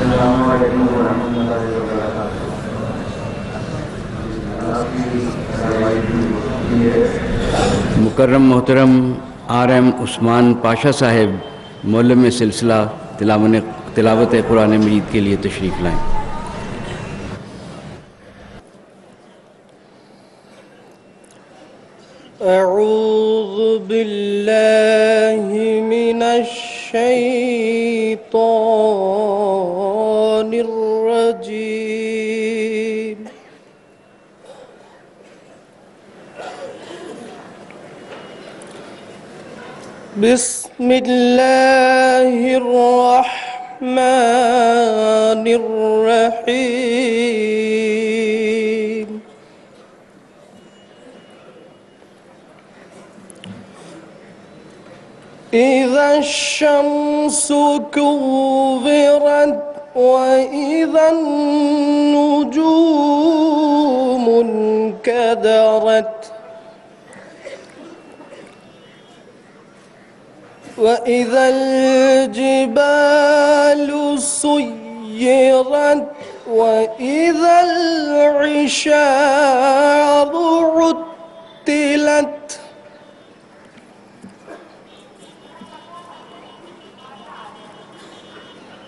अस्सलामुअलैकुम वरहमतुल्लाहि वबरकातुहू। मुकर्रम मोहतरम RM उस्मान पाशा साहिब मौलम सिलसिला तिलावत कुरान मजीद के लिए तशरीफ़ लाएँ। अऊज़ु बिल्लाहि मिनश शैतानिर रजीम। बिस्मिल्लाहिर रहमानिर रहीम। इज़ा शम्सु कुव्विरत व इज़ा नुजूमु कदरत व इज़ल जिबालु सुय्यिरत व इज़ल इशारु उत्तिलत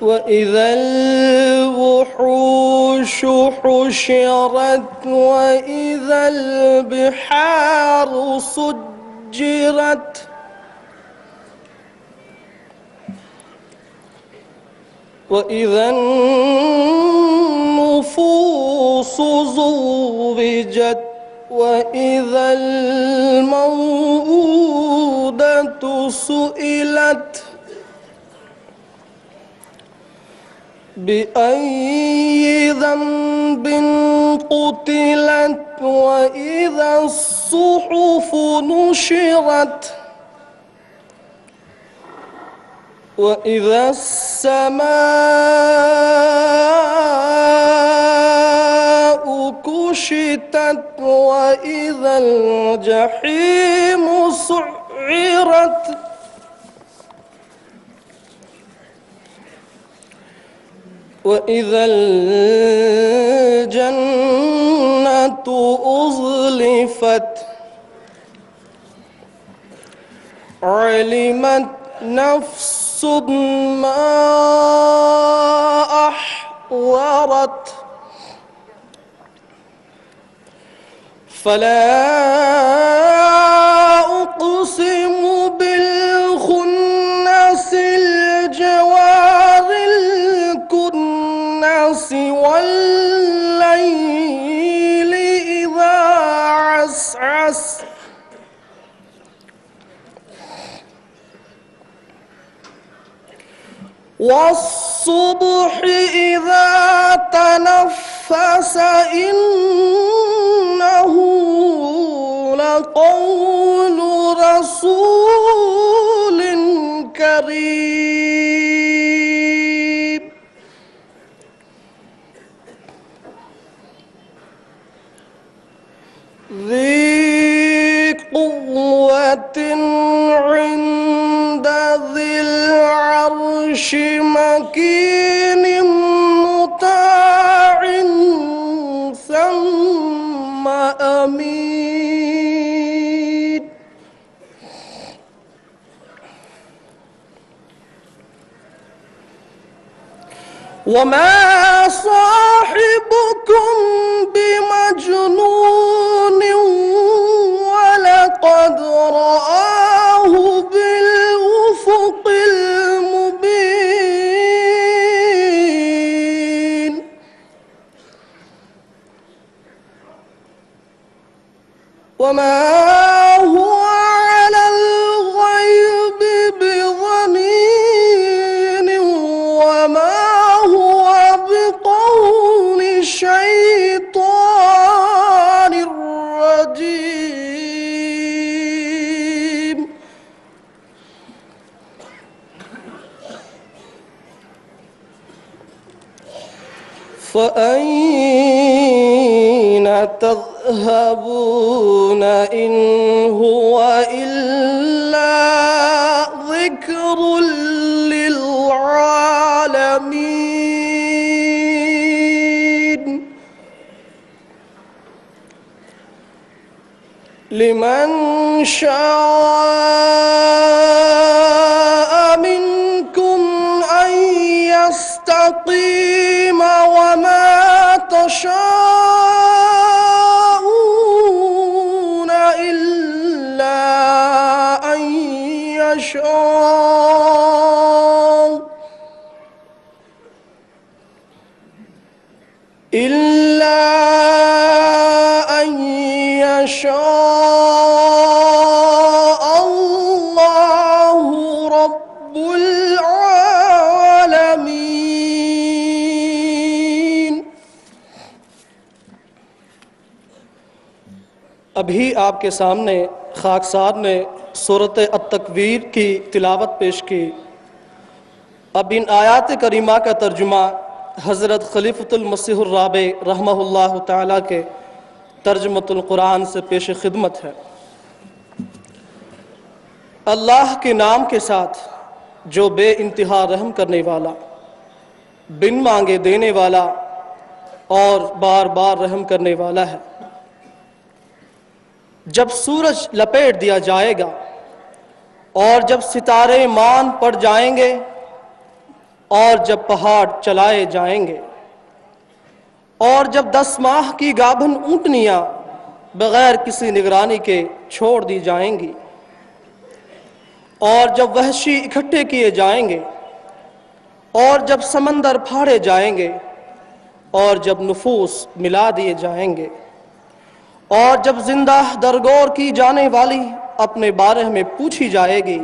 وإذا الوحوش حشرت وإذا البحار سجرت وإذا النفوس زوجت وإذا الموءودة سئلت بأي ذنب قتلت وإذا الصحف نشرت وإذا السماء كشطت وإذا الجحيم سعرت وإذا الجنة أزلفت علمت نفس ما أحضرت فلا أقسم بالخنس الجوار الكنس والليل إذا عسعس والصبح إذا تنفس إنه لقول رسول كريم ذي قوة عند ذي العرش مكين مطاع ثم أمين وما صاحبكم بمجنون ولقد رآه بالأفق المبين وما هو على الغيب بضنين وما هو بقول شيطان رجيم فأين تذهبون إن هو إلا ذكر للعالمين लिमन शाअ मिनकुम अन यस्तक़ीम वमा तशाऊन इल्ला अन यशा अल्लाहु रब्बुल आलमीन। अभी आपके सामने खाक साहब ने सूरत अत-तकवीर की तिलावत पेश की। अब इन आयात करीमा का तर्जुमा हज़रत खलीफतुल मसीहुर राबे रहमहुल्लाह ताला के तर्जुमतुल कुरान से पेश खिदमत है। अल्लाह के नाम के साथ जो बे इंतहा रहम करने वाला, बिन मांगे देने वाला और बार बार रहम करने वाला है। जब सूरज लपेट दिया जाएगा और जब सितारे मान पड़ जाएंगे और जब पहाड़ चलाए जाएंगे और जब 10 माह की गाभन ऊँटनियाँ बग़ैर किसी निगरानी के छोड़ दी जाएंगी और जब वहशी इकट्ठे किए जाएंगे और जब समंदर फाड़े जाएंगे और जब नुफूस मिला दिए जाएंगे और जब जिंदा दरगोर की जाने वाली अपने बारे में पूछी जाएगी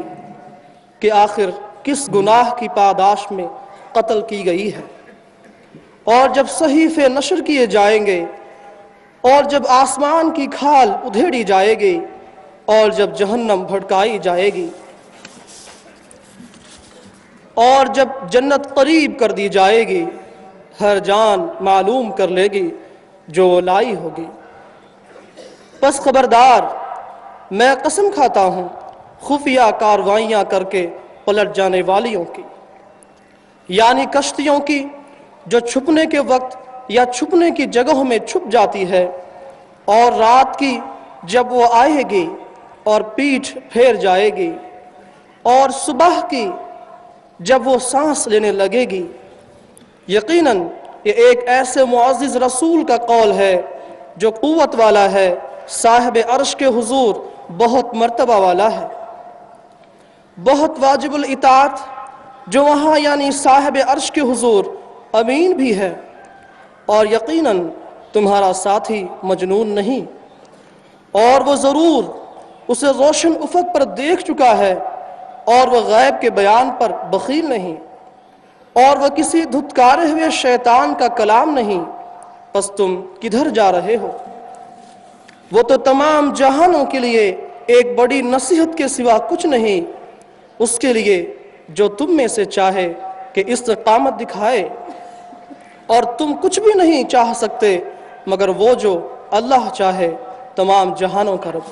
कि आखिर किस गुनाह की पादाश में कत्ल की गई है, और जब सहीफे नशर किए जाएंगे और जब आसमान की खाल उधेड़ी जाएगी और जब जहन्नम भड़काई जाएगी और जब जन्नत करीब कर दी जाएगी, हर जान मालूम कर लेगी जो लाई होगी। बस खबरदार, मैं कसम खाता हूँ खुफिया कार्रवाइयाँ करके पलट जाने वालियों की, यानी कश्तियों की जो छुपने के वक्त या छुपने की जगहों में छुप जाती है, और रात की जब वो आएगी और पीठ फेर जाएगी, और सुबह की जब वो सांस लेने लगेगी। यकीनन ये एक ऐसे मुअज़्ज़िज़ रसूल का कौल है जो क़ुव्वत वाला है, साहिब अर्श के हुजूर बहुत मर्तबा वाला है, बहुत वाजिबुल इताअत, जो वहाँ यानी साहिब अर्श के हुजूर अमीन भी है, और यकीनन तुम्हारा साथी मजनून नहीं, और वो ज़रूर उसे रोशन उफ़क़ पर देख चुका है, और वह गैब के बयान पर बख़ील नहीं, और वह किसी धुतकारे हुए शैतान का कलाम नहीं। बस तुम किधर जा रहे हो? वो तो तमाम जहानों के लिए एक बड़ी नसीहत के सिवा कुछ नहीं, उसके लिए जो तुम में से चाहे कि इस्तिक़ामत दिखाए, और तुम कुछ भी नहीं चाह सकते मगर वो जो अल्लाह चाहे, तमाम जहानों का रब।